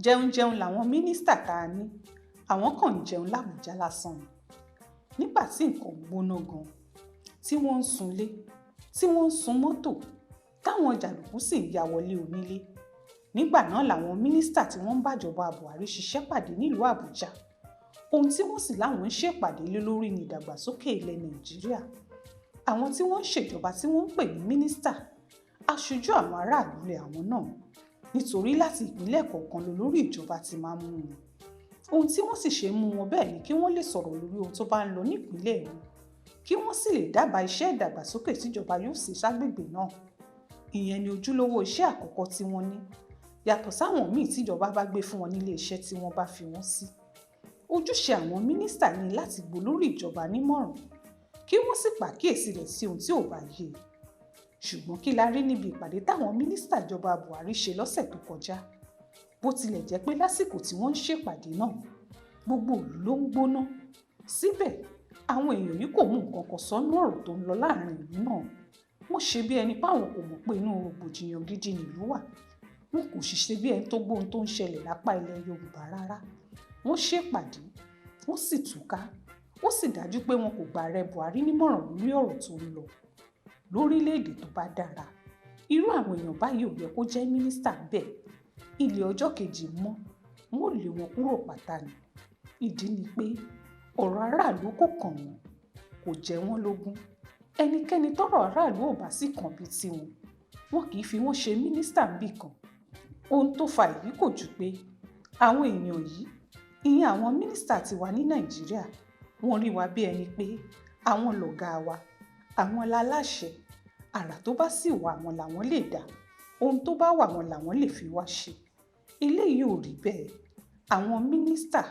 jẹun làwọn mínísítà tá a ní, àwọn kàn ń jẹun lábùjá lásán ni. Nígbà tí nǹkan gbóná gan, tí wọ́n ń sunlé, tí wọ́n ń sun mọ́tò, táwọn jàǹdùkú sì ń ya wọlé onílé, nígbà náà làwọn mínísítà tí wọ́n ń bájọba Buhari ṣiṣẹ́ pàdé nílùú Àbújá. Ohun tí wọ́n sì láwọn ń ṣèpàdé lé lórí ni ìdàgbàsókè ilẹ̀ Nàìjíríà. Àwọn tí wọ́n ń ṣèjọba tí wọ́n ń pè ní mínísítà, aṣojú àwọn aráàlú lé àwọn náà, nítorí láti ìpínlẹ̀ kọ̀ọ̀kan lolórí ìjọba ti máa ń mú wọn. Ohun tí wọ́n sì ṣe mú wọn bẹ́ẹ̀ ni kí wọ́n lè sọ̀rọ̀ lórí ohun tó bá ń lọ nípìnlẹ̀ wọn, kí wọ́n sì lè dábàá iṣẹ́ ìdàgbàsókè tíjọba yóò ṣe ságbègbè náà. Ìyẹn ni ojúlówó iṣẹ́ àkọ́kọ́ tí wọ́n ní, yàtọ̀ sáwọn míì tíjọba bá gbé fún wọn nílé iṣẹ́ tí wọ́n bá fi wọ́n sí. Ojúṣe àwọn mínísítà ni láti gbọ́ lórí ìjọba nímọ̀ràn, kí wọ́n sì pàkíyèsí rẹ̀ sí ohun tí ò bá yé. Ṣùgbọ́n kí la rí níbi ìpàdé táwọn mínísítà ìjọba Buhari ṣe lọ́sẹ̀ tó kọjá? Bó tilẹ̀ jẹ́ pé lásìkò tí wọ́n ń ṣèpàdé náà, gbogbo ìlú ló ń gbóná. Síbẹ̀, àwọn èèyàn yìí kò mú nǹkan kan sọ́nú ọ̀rọ̀ tó ń lọ láàrin ìlú náà. Wọ́n ṣe bí ẹni páwọn kò mọ̀ pé inú rògbòdìyàn gidi nìlú wà. Wọn kò sì ṣe bí ẹni tó gbọ́ ohun tó ń ṣẹlẹ̀ lápá ilẹ̀ Yorùbá rárá. Wọ́n ṣèpàdé, wọ́n sì túká. Ó sì dájú pé wọn kò gba ààrẹ Buhari nímọ̀ràn lórí ọ̀rọ̀ tó ń lọ. Lórílẹ̀-èdè tó bá dára, irú àwọn èèyàn báyìí ò yẹ kó jẹ́ mínísítà bẹ́ẹ̀. Ilé ọjọ́ kejì mọ́, wọn ò lé wọn kúrò pátá ni. Ìdí ni pé ọ̀rọ̀ aráàlú kò kàn wọ́n, kò jẹ wọ́n lógún. Ẹnikẹ́ni tọ́rọ̀ aráàlú ò bá sì kàn bí tiwọn, wọn kì í fi wọ́n ṣe mínísítà níbì kan. Ohun tó fa èyí kò jù pé àwọn èèyàn yìí, ìyẹn àwọn mínísítà ti wà ní Nàìjíríà, wọ́n rí wa bí ẹni pé àwọn lọ̀gá wa, àwọn láláṣẹ, àrà tó bá sì wà wọn làwọn lè dá, ohun tó bá wà wọn làwọn lè fi wá ṣe. Eléyìí ò rí bẹ́ẹ̀. Àwọn mínísítà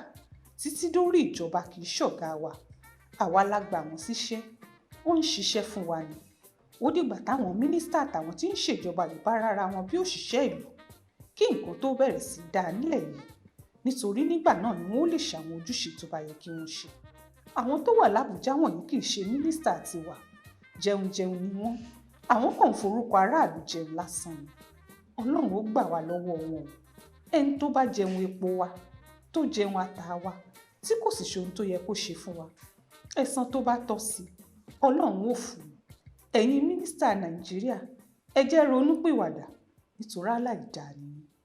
títí dórí ìjọba kì í ṣọ̀gá wa. Àwa la gbà wọ́n síṣẹ́, wọ́n ń ṣiṣẹ́ fún wa ni. Ó dìgbà táwọn mínísítà àtàwọn tí ń ṣèjọba yìí bá rárá wọn bí òṣìṣẹ́ ìlú, kí nǹkan tó bẹ̀rẹ̀ sí dáa nílẹ̀ yìí. Nítorí nígbà náà ni wọ́n ó lè ṣàwọn ojúṣe tó bá yẹ kí wọ́n ṣe. Àwọn tó wà lábùjá wọ̀nyí kì í ṣe mínísítà tiwa. Jẹun ni wọ́n. Àwọn kàn ń forúkọ aráàlú jẹun lásán ni. Ọlọ́run ó gbà wá lọ́wọ́ wọn. Ẹni tó bá jẹun epo wa, tó jẹun ata wa, tí kò sì ṣe ohun tó yẹ kó ṣe fún wa, ẹ̀san tó bá tọ́ sí, Ọlọ́run ó fún un. Ẹ̀yin mínísítà Nàìjíríà, ẹ jẹ́ ronúpìwàdà, nítorí aláìdáa ni.